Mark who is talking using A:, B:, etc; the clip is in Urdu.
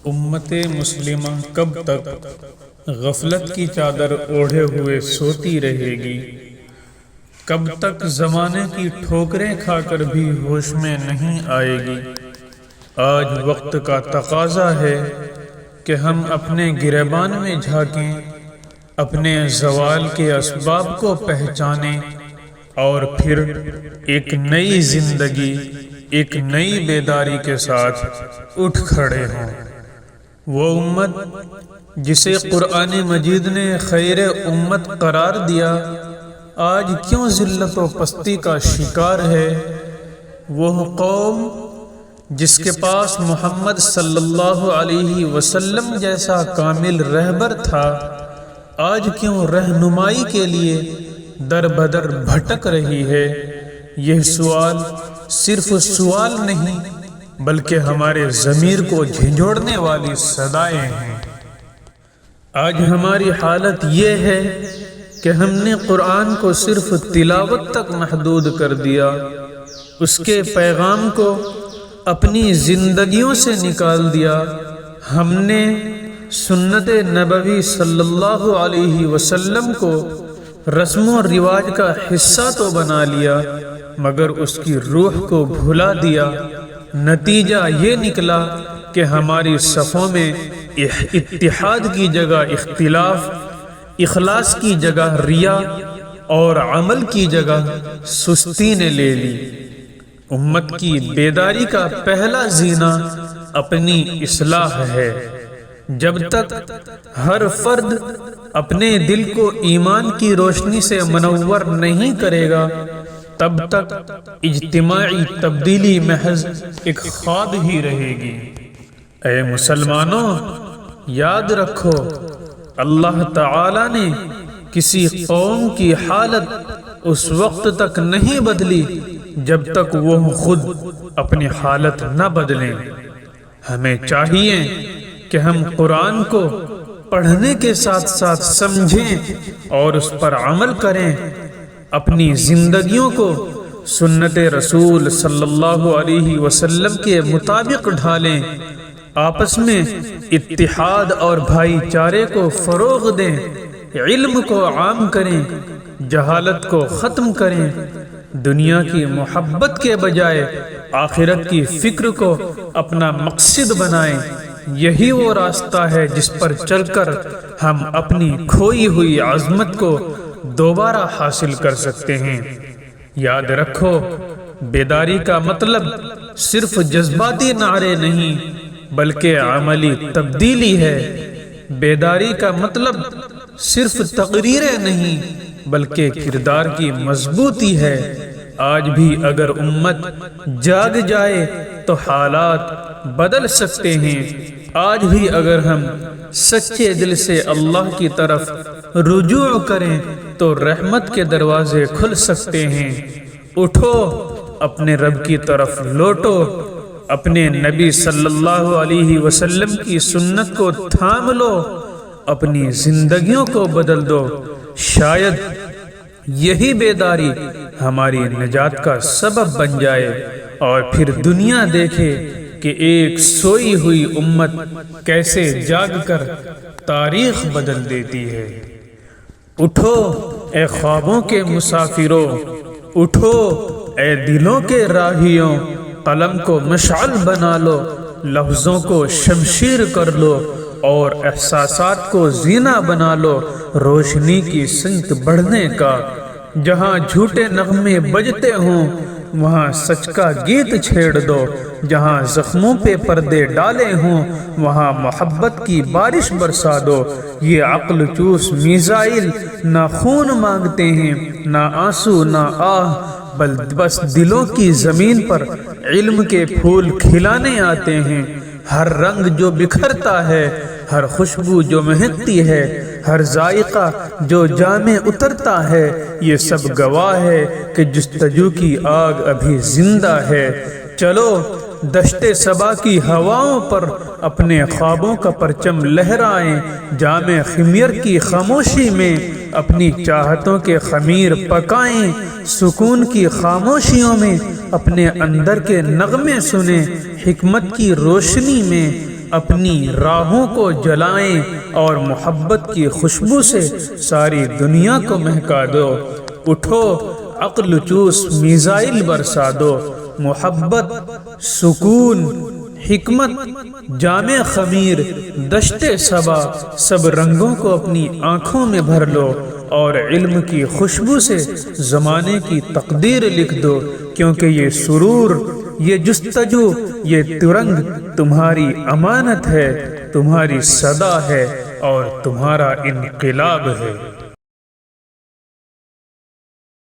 A: امت مسلمہ کب تک غفلت کی چادر اوڑھے ہوئے سوتی رہے گی؟ کب تک زمانے کی ٹھوکریں کھا کر بھی ہوش میں نہیں آئے گی؟ آج وقت کا تقاضا ہے کہ ہم اپنے گریبان میں جھانکیں، اپنے زوال کے اسباب کو پہچانیں اور پھر ایک نئی زندگی، ایک نئی بیداری کے ساتھ اٹھ کھڑے ہوں۔ وہ امت جسے قرآن مجید نے خیر امت قرار دیا، آج کیوں ذلت و پستی کا شکار ہے؟ وہ قوم جس کے پاس محمد صلی اللہ علیہ وسلم جیسا کامل رہبر تھا، آج کیوں رہنمائی کے لیے در بدر بھٹک رہی ہے؟ یہ سوال صرف سوال نہیں بلکہ ہمارے ضمیر کو جھنجھوڑنے والی صدائیں ہیں۔ آج ہماری حالت یہ ہے کہ ہم نے قرآن کو صرف تلاوت تک محدود کر دیا، اس کے پیغام کو اپنی زندگیوں سے نکال دیا۔ ہم نے سنت نبوی صلی اللہ علیہ وسلم کو رسم و رواج کا حصہ تو بنا لیا مگر اس کی روح کو بھلا دیا۔ نتیجہ یہ نکلا کہ ہماری صفوں میں اتحاد کی جگہ اختلاف، اخلاص کی جگہ ریا اور عمل کی جگہ سستی نے لے لی۔ امت کی بیداری کا پہلا زینہ اپنی اصلاح ہے۔ جب تک ہر فرد اپنے دل کو ایمان کی روشنی سے منور نہیں کرے گا، تب تک اجتماعی تبدیلی محض ایک خواب ہی رہے گی۔ اے مسلمانوں، یاد رکھو، اللہ تعالی نے کسی قوم کی حالت اس وقت تک نہیں بدلی جب تک وہ خود اپنی حالت نہ بدلیں۔ ہمیں چاہیے کہ ہم قرآن کو پڑھنے کے ساتھ ساتھ سمجھیں اور اس پر عمل کریں، اپنی زندگیوں کو سنت رسول صلی اللہ علیہ وسلم کے مطابق ڈھالیں، آپس میں اتحاد اور بھائی چارے کو فروغ دیں، علم کو عام کریں، جہالت کو ختم کریں، دنیا کی محبت کے بجائے آخرت کی فکر کو اپنا مقصد بنائیں۔ یہی وہ راستہ ہے جس پر چل کر ہم اپنی کھوئی ہوئی عظمت کو دوبارہ حاصل کر سکتے ہیں۔ یاد رکھو، بیداری کا مطلب صرف جذباتی نعرے نہیں بلکہ عملی تبدیلی ہے۔ بیداری کا مطلب صرف تقریریں نہیں بلکہ کردار کی مضبوطی ہے۔ آج بھی اگر امت جاگ جائے تو حالات بدل سکتے ہیں۔ آج بھی اگر ہم سچے دل سے اللہ کی طرف رجوع کریں تو رحمت کے دروازے کھل سکتے ہیں۔ اٹھو، اپنے رب کی طرف لوٹو، اپنے نبی صلی اللہ علیہ وسلم کی سنت کو تھام لو، اپنی زندگیوں کو بدل دو۔ شاید یہی بیداری ہماری نجات کا سبب بن جائے اور پھر دنیا دیکھے کہ ایک سوئی ہوئی امت کیسے جاگ کر تاریخ بدل دیتی ہے۔ اٹھو اے خوابوں کے مسافروں، اٹھو اے دلوں کے راہیوں، قلم کو مشعل بنا لو، لفظوں کو شمشیر کر لو اور احساسات کو زینہ بنا لو روشنی کی سمت بڑھنے کا۔ جہاں جھوٹے نغمے بجتے ہوں وہاں سچ کا گیت چھیڑ دو، جہاں زخموں پہ پردے ڈالے ہوں وہاں محبت کی بارش برسا دو۔ یہ عقل چوس میزائل نہ خون مانگتے ہیں، نہ آنسو نہ آہ، بس دلوں کی زمین پر علم کے پھول کھلانے آتے ہیں۔ ہر رنگ جو بکھرتا ہے، ہر خوشبو جو مہکتی ہے، ہر ذائقہ جو جام میں اترتا ہے، یہ سب گواہ ہے کہ جستجو کی آگ ابھی زندہ ہے۔ چلو دشت صبا کی ہواؤں پر اپنے خوابوں کا پرچم لہرائیں، جام خمیر کی خاموشی میں اپنی چاہتوں کے خمیر پکائیں، سکون کی خاموشیوں میں اپنے اندر کے نغمے سنیں، حکمت کی روشنی میں اپنی راہوں کو جلائیں اور محبت کی خوشبو سے ساری دنیا کو مہکا دو۔ اٹھو عقل چوس میزائل برسا دو، محبت، سکون، حکمت، جامع خمیر، دشت صبا، سب رنگوں کو اپنی آنکھوں میں بھر لو اور علم کی خوشبو سے زمانے کی تقدیر لکھ دو، کیونکہ یہ سرور، یہ جستجو، یہ ترنگ تمہاری امانت ہے، تمہاری صدا ہے اور تمہارا انقلاب ہے۔